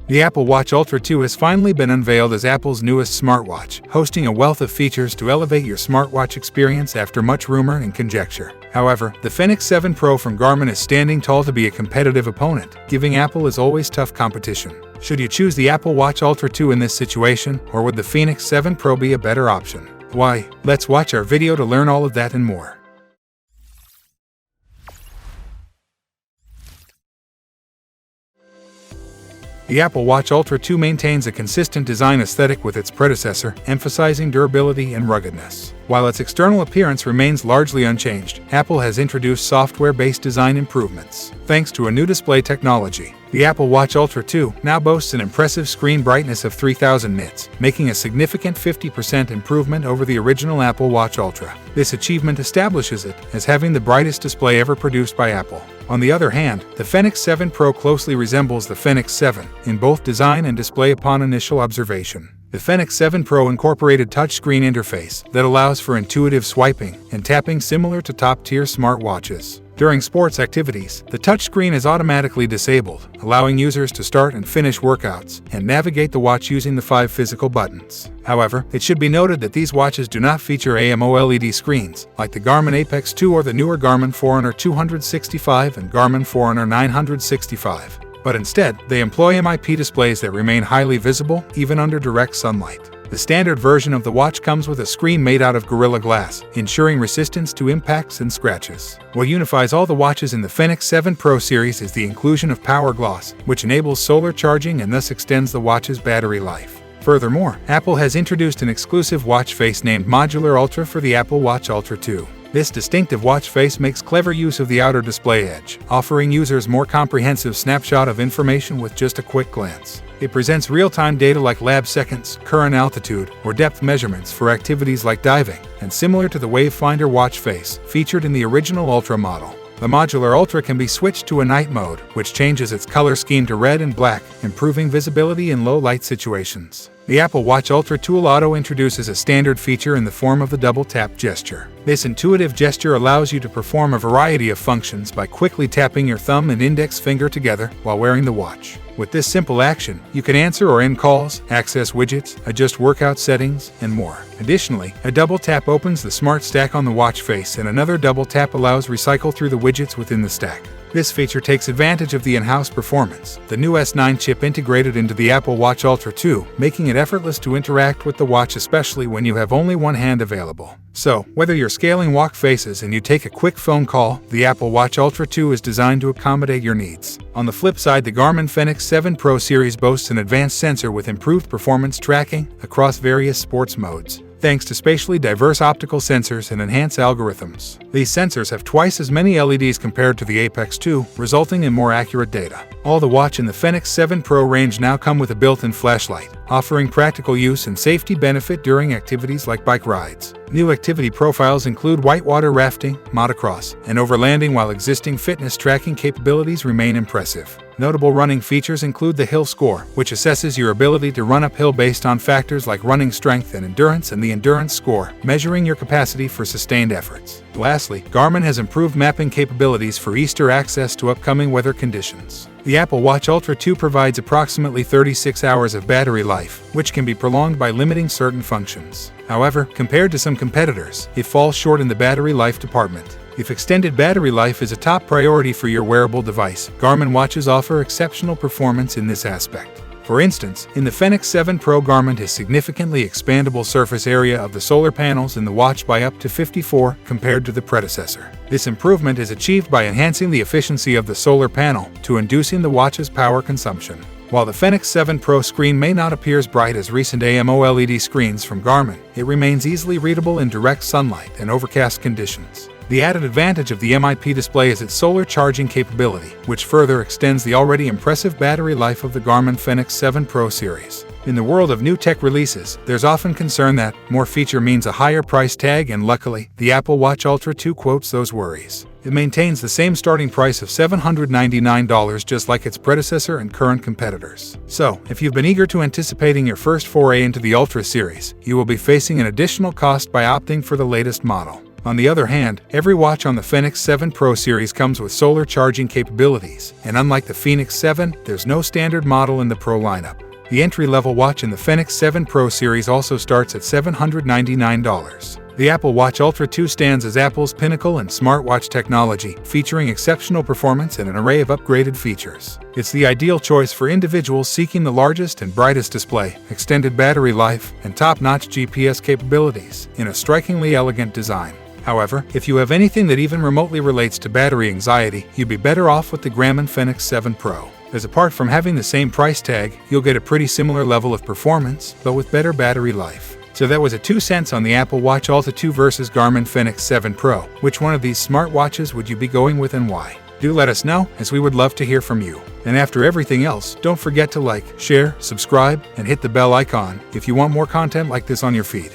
The Apple Watch Ultra 2 has finally been unveiled as Apple's newest smartwatch, hosting a wealth of features to elevate your smartwatch experience after much rumor and conjecture. However, the Fenix 7 Pro from Garmin is standing tall to be a competitive opponent, giving Apple as always tough competition. Should you choose the Apple Watch Ultra 2 in this situation, or would the Fenix 7 Pro be a better option? Why, let's watch our video to learn all of that and more. The Apple Watch Ultra 2 maintains a consistent design aesthetic with its predecessor, emphasizing durability and ruggedness. While its external appearance remains largely unchanged, Apple has introduced software-based design improvements. Thanks to a new display technology, the Apple Watch Ultra 2 now boasts an impressive screen brightness of 3000 nits, making a significant 50% improvement over the original Apple Watch Ultra. This achievement establishes it as having the brightest display ever produced by Apple. On the other hand, the Fenix 7 Pro closely resembles the Fenix 7 in both design and display upon initial observation. The Fenix 7 Pro incorporated touchscreen interface that allows for intuitive swiping and tapping similar to top-tier smartwatches. During sports activities, the touchscreen is automatically disabled, allowing users to start and finish workouts and navigate the watch using the 5 physical buttons. However, it should be noted that these watches do not feature AMOLED screens, like the Garmin Apex 2 or the newer Garmin Forerunner 265 and Garmin Forerunner 965. But instead, they employ MIP displays that remain highly visible even under direct sunlight. The standard version of the watch comes with a screen made out of Gorilla Glass, ensuring resistance to impacts and scratches. What unifies all the watches in the Fenix 7 Pro series is the inclusion of Power Gloss, which enables solar charging and thus extends the watch's battery life. Furthermore, Apple has introduced an exclusive watch face named Modular Ultra for the Apple Watch Ultra 2. This distinctive watch face makes clever use of the outer display edge, offering users more comprehensive snapshot of information with just a quick glance. It presents real-time data like lab seconds, current altitude, or depth measurements for activities like diving, and similar to the Wavefinder watch face featured in the original Ultra model. The Modular Ultra can be switched to a night mode, which changes its color scheme to red and black, improving visibility in low-light situations. The Apple Watch Ultra Tool Auto introduces a standard feature in the form of the double tap gesture. This intuitive gesture allows you to perform a variety of functions by quickly tapping your thumb and index finger together while wearing the watch. With this simple action, you can answer or end calls, access widgets, adjust workout settings, and more. Additionally, a double tap opens the smart stack on the watch face and another double tap allows recycle through the widgets within the stack. This feature takes advantage of the in-house performance, the new S9 chip integrated into the Apple Watch Ultra 2, making it effortless to interact with the watch, especially when you have only one hand available. So, whether you're scaling walk faces and you take a quick phone call, the Apple Watch Ultra 2 is designed to accommodate your needs. On the flip side, the Garmin Fenix 7 Pro series boasts an advanced sensor with improved performance tracking across various sports modes, thanks to spatially diverse optical sensors and enhanced algorithms. These sensors have twice as many LEDs compared to the Apex 2, resulting in more accurate data. All the watch in the Fenix 7 Pro range now come with a built-in flashlight, offering practical use and safety benefit during activities like bike rides. New activity profiles include whitewater rafting, motocross, and overlanding, while existing fitness tracking capabilities remain impressive. Notable running features include the Hill Score, which assesses your ability to run uphill based on factors like running strength and endurance, and the Endurance Score, measuring your capacity for sustained efforts. Lastly, Garmin has improved mapping capabilities for Easter access to upcoming weather conditions. The Apple Watch Ultra 2 provides approximately 36 hours of battery life, which can be prolonged by limiting certain functions. However, compared to some competitors, it falls short in the battery life department. If extended battery life is a top priority for your wearable device, Garmin watches offer exceptional performance in this aspect. For instance, in the Fenix 7 Pro, Garmin has significantly expandable surface area of the solar panels in the watch by up to 54 compared to the predecessor. This improvement is achieved by enhancing the efficiency of the solar panel to inducing the watch's power consumption. While the Fenix 7 Pro screen may not appear as bright as recent AMOLED screens from Garmin, it remains easily readable in direct sunlight and overcast conditions. The added advantage of the MIP display is its solar charging capability, which further extends the already impressive battery life of the Garmin Fenix 7 Pro series. In the world of new tech releases, there's often concern that more feature means a higher price tag, and luckily, the Apple Watch Ultra 2 quotes those worries. It maintains the same starting price of $799, just like its predecessor and current competitors. So, if you've been eager to anticipating your first foray into the Ultra series, you will be facing an additional cost by opting for the latest model. On the other hand, every watch on the Fenix 7 Pro series comes with solar charging capabilities, and unlike the Fenix 7, there's no standard model in the Pro lineup. The entry-level watch in the Fenix 7 Pro series also starts at $799. The Apple Watch Ultra 2 stands as Apple's pinnacle in smartwatch technology, featuring exceptional performance and an array of upgraded features. It's the ideal choice for individuals seeking the largest and brightest display, extended battery life, and top-notch GPS capabilities in a strikingly elegant design. However, if you have anything that even remotely relates to battery anxiety, you'd be better off with the Garmin Fenix 7 Pro. As apart from having the same price tag, you'll get a pretty similar level of performance, but with better battery life. So that was a 2 cents on the Apple Watch Ultra 2 versus Garmin Fenix 7 Pro. Which one of these smartwatches would you be going with and why? Do let us know, as we would love to hear from you. And after everything else, don't forget to like, share, subscribe, and hit the bell icon if you want more content like this on your feed.